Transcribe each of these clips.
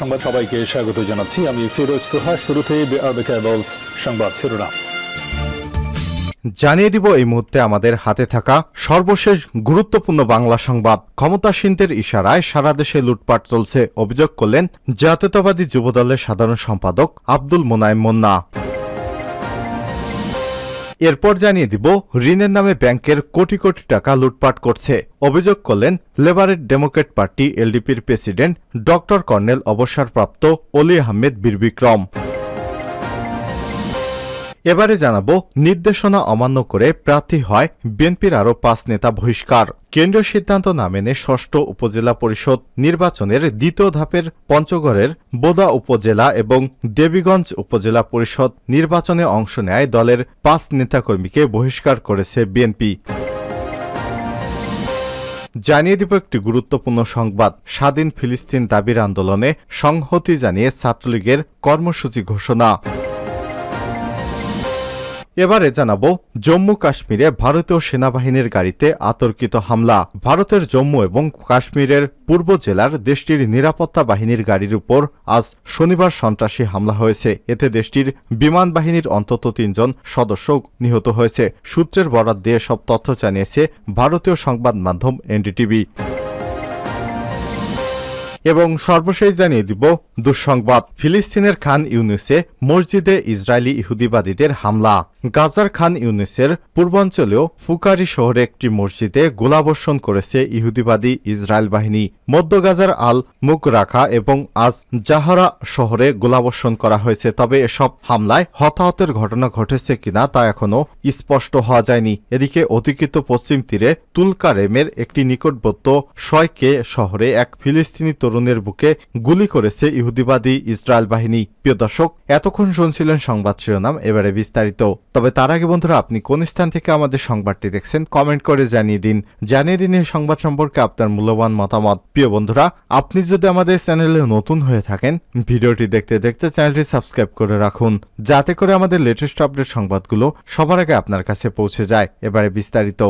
সংবাদ সবাইকে স্বাগত জানাচ্ছি। আমি ফিরোজ তোহা। শুরুতেই বিআরবি কেবলস সংবাদ শিরোনাম জানিয়ে দিব এই মুহূর্তে আমাদের হাতে থাকা সর্বশেষ গুরুত্বপূর্ণ বাংলা সংবাদ। ক্ষমতাসীনদের ইশারায় সারা দেশে লুটপাট চলছে, অভিযোগ করলেন জাতীয়তাবাদী যুবদলের সাধারণ সম্পাদক আব্দুল মোনায়েম মুন্না। এরপর জানিয়ে দিব ঋণের নামে ব্যাংকের কোটি কোটি টাকা লুটপাট করছে, অভিযোগ করলেন লেবারের ডেমোক্রেট পার্টি এলডিপির প্রেসিডেন্ট ডক্টর কর্নেল অবসরপ্রাপ্ত অলি আহমেদ বীর বিক্রম। এবারে জানাবো নির্দেশনা অমান্য করে প্রার্থী হয় বিএনপির আরও 5 নেতা বহিষ্কার। কেন্দ্রীয় সিদ্ধান্ত না মেনে ষষ্ঠ উপজেলা পরিষদ নির্বাচনের দ্বিতীয় ধাপের পঞ্চগড়ের বোদা উপজেলা এবং দেবীগঞ্জ উপজেলা পরিষদ নির্বাচনে অংশ নেয় দলের 5 নেতাকর্মীকে বহিষ্কার করেছে বিএনপি। জানিয়ে দিব একটি গুরুত্বপূর্ণ সংবাদ। স্বাধীন ফিলিস্তিন দাবির আন্দোলনে সংহতি জানিয়ে ছাত্রলীগের কর্মসূচি ঘোষণা। এবারে জানাবো জম্মু কাশ্মীরে ভারতীয় সেনাবাহিনীর গাড়িতে আতর্কিত হামলা। ভারতের জম্মু এবং কাশ্মীরের পূর্ব জেলার দেশটির নিরাপত্তা বাহিনীর গাড়ির উপর আজ শনিবার সন্ত্রাসী হামলা হয়েছে। এতে দেশটির বিমান বাহিনীর অন্তত 3 জন সদস্য নিহত হয়েছে। সূত্রের বরাত দিয়ে সব তথ্য জানিয়েছে ভারতীয় সংবাদ মাধ্যম এনডিটিভি। এবং সর্বশেষ জানিয়ে দিব দুঃসংবাদ। ফিলিস্তিনের খান ইউনিসে মসজিদে ইসরায়েলি ইহুদিবাদীদের হামলা। গাজার খান ইউনিসের পূর্বাঞ্চলীয় ফুকারি শহরে একটি মসজিদে গোলাবর্ষণ করেছে ইহুদিবাদী ইসরায়েল বাহিনী। মধ্য গাজার আল মুকরাখা এবং আজ জাহারা শহরে গোলাবর্ষণ করা হয়েছে। তবে এসব হামলায় হতাহতের ঘটনা ঘটেছে কিনা তা এখনও স্পষ্ট হওয়া যায়নি। এদিকে অধিকৃত পশ্চিম তীরে তুলকারেমের একটি নিকটবর্তী শয়কে শহরে এক ফিলিস্তিনি তরুণের বুকে গুলি করেছে ইহুদিবাদী ইসরায়েল বাহিনী। প্রিয় দর্শক, এতক্ষণ শুনছিলেন সংবাদ শিরোনাম, এবারে বিস্তারিত। তবে তার আগে বন্ধুরা, আপনি কোন স্থান থেকে আমাদের সংবাদটি দেখছেন কমেন্ট করে জানিয়ে দিন এই সংবাদ সম্পর্কে আপনার মূল্যবান মতামত। প্রিয় বন্ধুরা, আপনি যদি আমাদের চ্যানেলে নতুন হয়ে থাকেন, ভিডিওটি দেখতে দেখতে চ্যানেলটি সাবস্ক্রাইব করে রাখুন, যাতে করে আমাদের লেটেস্ট আপডেট সংবাদগুলো সবার আগে আপনার কাছে পৌঁছে যায়। এবারে বিস্তারিত।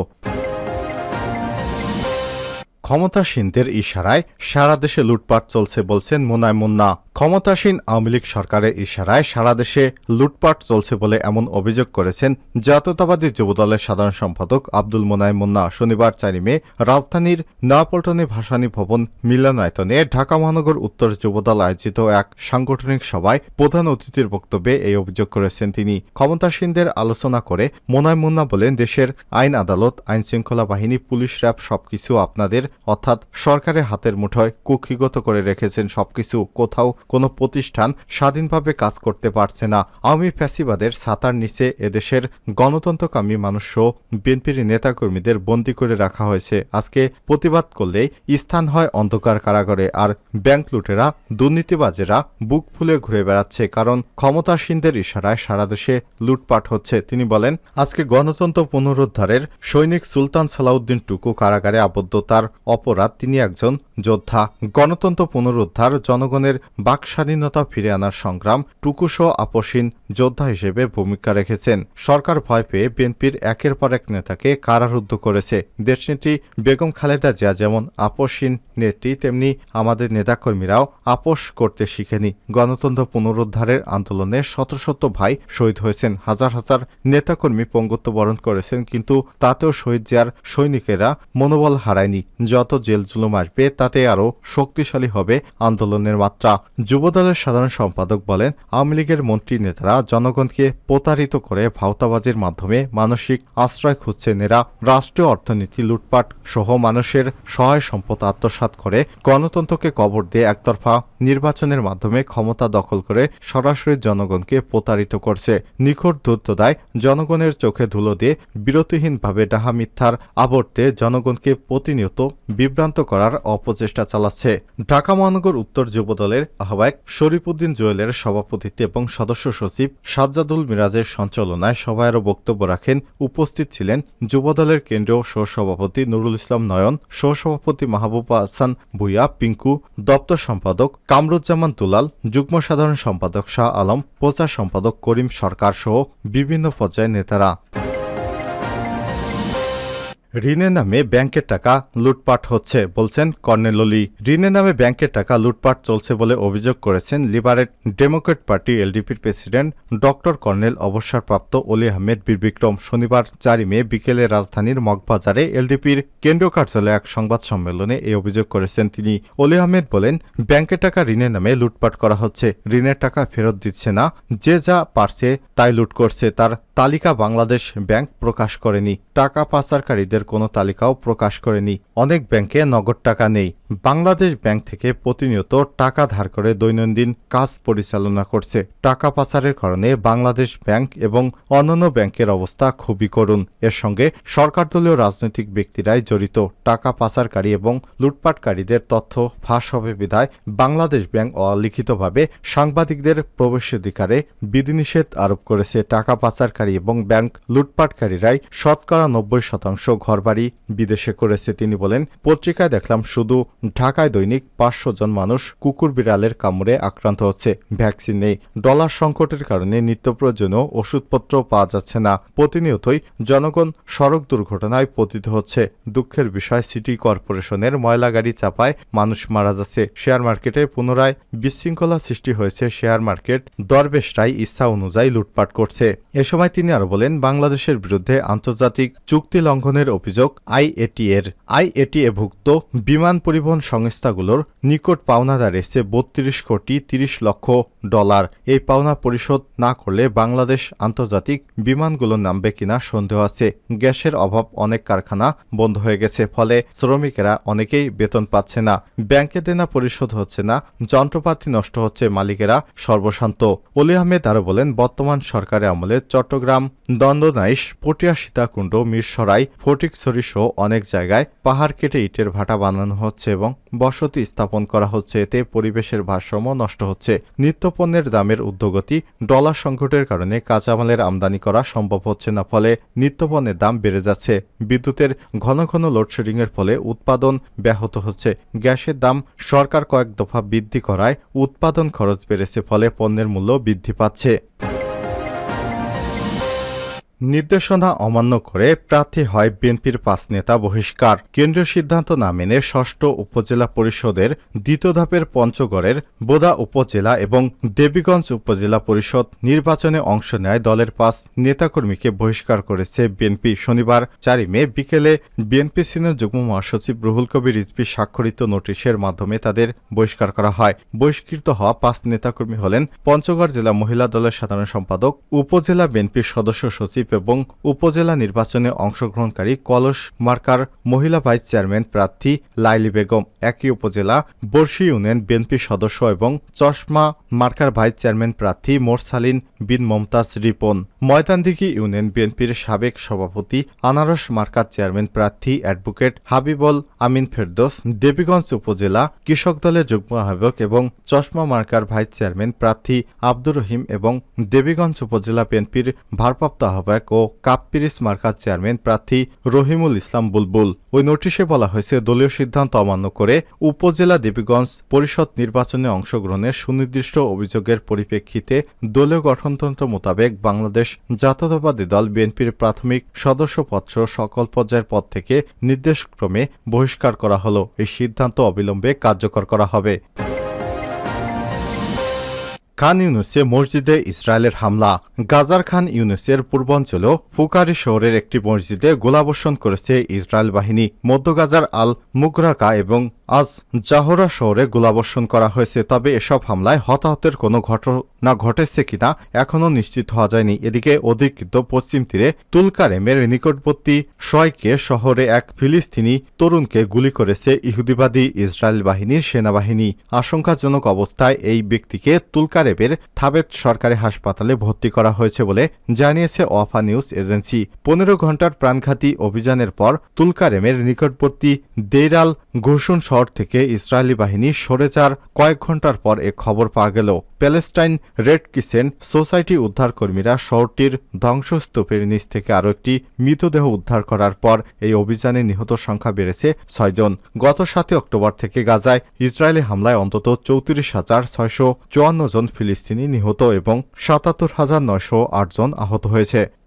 ক্ষমতাসীনদের ইশারায় সারা দেশে লুটপাট চলছে বলছেন মোনায়েম মুন্না। ক্ষমতাসীন আওয়ামী লীগ সরকারের ইশারায় সারা দেশে লুটপাট চলছে বলে এমন অভিযোগ করেছেন জাতীয়তাবাদী যুবদলের সাধারণ সম্পাদক আব্দুল মোনায়েম মুন্না। শনিবার 4 মে রাজধানীর নয়াপল্টনে ভাসানী ভবন মিলনায়তনে ঢাকা মহানগর উত্তর যুবদল আয়োজিত এক সাংগঠনিক সভায় প্রধান অতিথির বক্তব্যে এই অভিযোগ করেছেন তিনি। ক্ষমতাসীনদের আলোচনা করে মোনায়েম মুন্না বলেন, দেশের আইন আদালত, আইন শৃঙ্খলা বাহিনী, পুলিশ, র্যাব সবকিছু আপনাদের অর্থাৎ সরকারের হাতের মুঠোয় কুক্ষিগত করে রেখেছেন সবকিছু। কোথাও কোনো প্রতিষ্ঠান স্বাধীনভাবে কাজ করতে পারছে না। আওয়ামী ফ্যাসিবাদের ছাতার নিচে এদেশের গণতন্ত্রকামী মানুষসহ বিএনপির নেতাকর্মীদের বন্দী করে রাখা হয়েছে। আজকে প্রতিবাদ করলেই স্থান হয় অন্ধকার কারাগারে, আর ব্যাংক লুটেরা, দুর্নীতিবাজেরা বুক ফুলে ঘুরে বেড়াচ্ছে, কারণ ক্ষমতাসীনদের ইশারায় সারা দেশে লুটপাট হচ্ছে। তিনি বলেন, আজকে গণতন্ত্র পুনরুদ্ধারের সৈনিক সুলতান সালাউদ্দিন টুকু কারাগারে আবদ্ধ। তার অপরাধ, তিনি একজন যোদ্ধা। গণতন্ত্র পুনরুদ্ধার, জনগণের বাক স্বাধীনতা ফিরে আনার সংগ্রাম টুকুসহ আপসীন যোদ্ধা হিসেবে ভূমিকা রেখেছেন। সরকার ভয় পেয়ে বিএনপির একের পর এক নেতাকে কারারুদ্ধ করেছে। দেশনেত্রী বেগম খালেদা জিয়া যেমন আপসীন নেত্রী, তেমনি আমাদের নেতাকর্মীরাও আপোষ করতে শিখেনি। গণতন্ত্র পুনরুদ্ধারের আন্দোলনে শত শত ভাই শহীদ হয়েছেন, হাজার হাজার নেতাকর্মী পঙ্গুত্ব বরণ করেছেন, কিন্তু তাতেও শহীদ জিয়ার সৈনিকেরা মনোবল হারায়নি। যত জেল জুলুম আসবে তাতে আরও শক্তিশালী হবে আন্দোলনের মাত্রা। যুবদলের সাধারণ সম্পাদক বলেন, আওয়ামী লীগের মন্ত্রী নেতারা জনগণকে প্রতারিত করে ভাওতাবাজির মাধ্যমে মানসিক আশ্রয় খুঁজছেন। এরা রাষ্ট্রীয় অর্থনীতি লুটপাট সহ মানুষের সহায় সম্পদ আত্মসাৎ করে গণতন্ত্রকে কবর দিয়ে একতরফা নির্বাচনের মাধ্যমে ক্ষমতা দখল করে সরাসরি জনগণকে প্রতারিত করছে। নিখোঁজ ধূর্তদায় জনগণের চোখে ধুলো দিয়ে বিরতিহীনভাবে ডাহা মিথ্যার আবর্তে জনগণকে প্রতিনিয়ত বিভ্রান্ত করার অপচেষ্টা চালাচ্ছে। ঢাকা মহানগর উত্তর যুবদলের আহ্বায়ক শরীফউদ্দিন জুয়েলের সভাপতিত্বে এবং সদস্য সচিব সাজ্জাদুল মিরাজের সঞ্চালনায় সভায় আরও বক্তব্য রাখেন। উপস্থিত ছিলেন যুবদলের কেন্দ্রীয় সহসভাপতি নুরুল ইসলাম নয়ন, সহসভাপতি মাহবুবা হাসান ভূঁইয়া পিঙ্কু, দপ্তর সম্পাদক কামরুজ্জামান দুলাল, যুগ্ম সাধারণ সম্পাদক শাহ আলম, প্রচার সম্পাদক করিম সরকার সহ বিভিন্ন পর্যায়ের নেতারা। ঋণের নামে ব্যাংকের টাকা লুটপাট হচ্ছে বলছেন কর্নেল অলি। ঋণের নামে ব্যাংকের টাকা লুটপাট চলছে বলে অভিযোগ করেছেন লিবারেল ডেমোক্রেট পার্টি এলডিপির প্রেসিডেন্ট ডক্টর কর্নেল অবসরপ্রাপ্ত অলি আহমেদ বীর বিক্রম। শনিবার 4 মে বিকেলে রাজধানীর মগবাজারে এলডিপির কেন্দ্রীয় কার্যালয়ে এক সংবাদ সম্মেলনে এই অভিযোগ করেছেন তিনি। অলি আহমেদ বলেন, ব্যাংকের টাকা ঋণের নামে লুটপাট করা হচ্ছে, ঋণের টাকা ফেরত দিচ্ছে না, যে যা পারছে তাই লুট করছে। তার তালিকা বাংলাদেশ ব্যাংক প্রকাশ করেনি, টাকা পাচারকারীদের কোনো তালিকাও প্রকাশ করেনি। অনেক ব্যাংকে নগদ টাকা নেই। বাংলাদেশ ব্যাংক থেকে প্রতিনিয়ত টাকা ধার করে দৈনন্দিন কাজ পরিচালনা করছে। টাকা পাচারের কারণে বাংলাদেশ ব্যাংক এবং অন্যান্য ব্যাংকের অবস্থা খুবই করুণ। এর সঙ্গে সরকারদলীয় রাজনৈতিক ব্যক্তিরাই জড়িত। টাকা পাচারকারী এবং লুটপাটকারীদের তথ্য ফাঁস হবে বিধায় বাংলাদেশ ব্যাংক অলিখিতভাবে সাংবাদিকদের প্রবেশাধিকারে বিধিনিষেধ আরোপ করেছে। টাকা পাচারকারী এবং ব্যাংক লুটপাটকারীরাই শতকরা 90% ঘরবাড়ি বিদেশে করেছে। তিনি বলেন, পত্রিকায় দেখলাম শুধু ঢাকায় দৈনিক 500 জন মানুষ কুকুর বিড়ালের কামড়ে আক্রান্ত হচ্ছে, ভ্যাকসিন নেই। ডলার সংকটের কারণে নিত্য প্রয়োজনীয় ওষুধপত্র পাওয়া যাচ্ছে না। প্রতিনিয়তই জনগণ সড়ক দুর্ঘটনায় পতিত হচ্ছে। দুঃখের বিষয়, সিটি কর্পোরেশনের ময়লা গাড়ি চাপায় মানুষ মারা যাচ্ছে। শেয়ার মার্কেটে পুনরায় বিশৃঙ্খলা সৃষ্টি হয়েছে। শেয়ার মার্কেট দরবেশরাই ইচ্ছা অনুযায়ী লুটপাট করছে। এ সময় তিনি আরো বলেন, বাংলাদেশের বিরুদ্ধে আন্তর্জাতিক চুক্তি লঙ্ঘনের অভিযোগ আইএটিএ-ভুক্ত বিমান পরিবহন সংস্থাগুলোর নিকট পাওনা দাঁড়িয়েছে 32 কোটি 30 লক্ষ ডলার। এই পাওনা পরিশোধ না করলে বাংলাদেশ আন্তর্জাতিক বিমানগুলো নামবে কিনা সন্দেহ আছে। গ্যাসের অভাব, অনেক কারখানা বন্ধ হয়ে গেছে, ফলে শ্রমিকেরা অনেকেই বেতন পাচ্ছে না, ব্যাংকে দেনা পরিশোধ হচ্ছে না, যন্ত্রপাতি নষ্ট হচ্ছে, মালিকেরা সর্বশান্ত। অলি আহমেদ আরো বলেন, বর্তমান সরকারের আমলে চট্টগ্রাম, দন্দনাইশ, পটিয়া, সীতাকুণ্ড, মিরসরাই, ফটিকছড়ি সহ অনেক জায়গায় পাহাড় কেটে ইটের ভাটা বানানো হচ্ছে এবং বসতি স্থাপন করা হচ্ছে। এতে পরিবেশের ভারসাম্য নষ্ট হচ্ছে। নিত্যপণ্যের দামের ঊর্ধ্বগতি, ডলার সংকটের কারণে কাঁচামালের আমদানি করা সম্ভব হচ্ছে না, ফলে নিত্যপণ্যের দাম বেড়ে যাচ্ছে। বিদ্যুতের ঘন ঘন লোডশেডিংয়ের ফলে উৎপাদন ব্যাহত হচ্ছে। গ্যাসের দাম সরকার কয়েক দফা বৃদ্ধি করায় উৎপাদন খরচ বেড়েছে, ফলে পণ্যের মূল্য বৃদ্ধি পাচ্ছে। নির্দেশনা অমান্য করে প্রার্থী হয় বিএনপির 5 নেতা বহিষ্কার। কেন্দ্রীয় সিদ্ধান্ত না মেনে 6ষ্ঠ উপজেলা পরিষদের 2য় ধাপের পঞ্চগড়ের বোদা উপজেলা এবং দেবীগঞ্জ উপজেলা পরিষদ নির্বাচনে অংশ নেয় দলের 5 নেতাকর্মীকে বহিষ্কার করেছে বিএনপি। শনিবার 4 মে বিকেলে বিএনপি সিনিয়র যুগ্ম মহাসচিব রুহুল কবির রিজভী স্বাক্ষরিত নোটিশের মাধ্যমে তাদের বহিষ্কার করা হয়। বহিষ্কৃত হওয়া 5 নেতাকর্মী হলেন পঞ্চগড় জেলা মহিলা দলের সাধারণ সম্পাদক, উপজেলা বিএনপির সদস্য সচিব এবং উপজেলা নির্বাচনে অংশগ্রহণকারী কলস মার্কার মহিলা ভাইস চেয়ারম্যান প্রার্থী লাইলি বেগম, একই উপজেলা বর্ষি ইউনিয়ন বিএনপির সদস্য এবং চশমা মার্কার ভাইস চেয়ারম্যান প্রার্থী মোরসালিন বিন মমতাজ রিপন, ময়দানদিঘি ইউনিয়ন বিএনপির সাবেক সভাপতি আনারস মার্কার চেয়ারম্যান প্রার্থী অ্যাডভোকেট হাবিবুল আমিন ফেরদৌস, দেবীগঞ্জ উপজেলা কৃষক দলের যুগ্ম আহ্বায়ক এবং চশমা মার্কার ভাইস চেয়ারম্যান প্রার্থী আব্দুর রহিম এবং দেবীগঞ্জ উপজেলা বিএনপির ভারপ্রাপ্ত আহ্বায়ক ও কাপপিরিস মার্কার চেয়ারম্যান প্রার্থী রহিমুল ইসলাম বুলবুল। ওই নোটিশে বলা হয়েছে, দলীয় সিদ্ধান্ত অমান্য করে উপজেলা দেবীগঞ্জ পরিষদ নির্বাচনে অংশগ্রহণের সুনির্দিষ্ট অভিযোগের পরিপ্রেক্ষিতে দলীয় গঠনতন্ত্র মোতাবেক বাংলাদেশ জাতীয়তাবাদী দল বিএনপির প্রাথমিক সদস্যপদ সকল পর্যায়ের পদ থেকে নির্দেশক্রমে বহিষ্কার করা হলো। এই সিদ্ধান্ত অবিলম্বে কার্যকর করা হবে। খান ইউনুসে মসজিদে ইসরায়েলের হামলা। গাজার খান ইউনুসের পূর্বাঞ্চলেও ফুকারি শহরের একটি মসজিদে গোলাবর্ষণ করেছে ইসরায়েল বাহিনী। মধ্য গাজার আল মুগরাকা এবং আজ জাহরা শহরে গোলাবর্ষণ করা হয়েছে। তবে এসব হামলায় হতাহতের কোনো ঘটনা ঘটেছে কিনা এখনও নিশ্চিত হওয়া যায়নি। এদিকে অধিকৃত পশ্চিম তীরে তুলকারেমের নিকটবর্তী শয়কে শহরে এক ফিলিস্তিনি তরুণকে গুলি করেছে ইহুদিবাদী ইসরায়েল বাহিনীর সেনাবাহিনী। আশঙ্কাজনক অবস্থায় এই ব্যক্তিকে তুলকারেমের থাবেত সরকারি হাসপাতালে ভর্তি করা হয়েছে বলে জানিয়েছে ওয়াফা নিউজ এজেন্সি। 15 ঘণ্টার প্রাণঘাতী অভিযানের পর তুলকারেমের নিকটবর্তী দেইরাল ঘোষণ শহর থেকে ইসরায়েলি বাহিনী সরে যাওয়ার কয়েক ঘণ্টার পর এ খবর পাওয়া গেল। প্যালেস্টাইন রেড ক্রিসেন্ট সোসাইটি উদ্ধারকর্মীরা শহরটির ধ্বংসস্তূপের নিচ থেকে আরও একটি মৃতদেহ উদ্ধার করার পর এই অভিযানে নিহত সংখ্যা বেড়েছে 6 জন। গত 7 অক্টোবর থেকে গাজায় ইসরায়েলি হামলায় অন্তত 34,654 জন ফিলিস্তিনি নিহত এবং 77,908 জন আহত হয়েছে।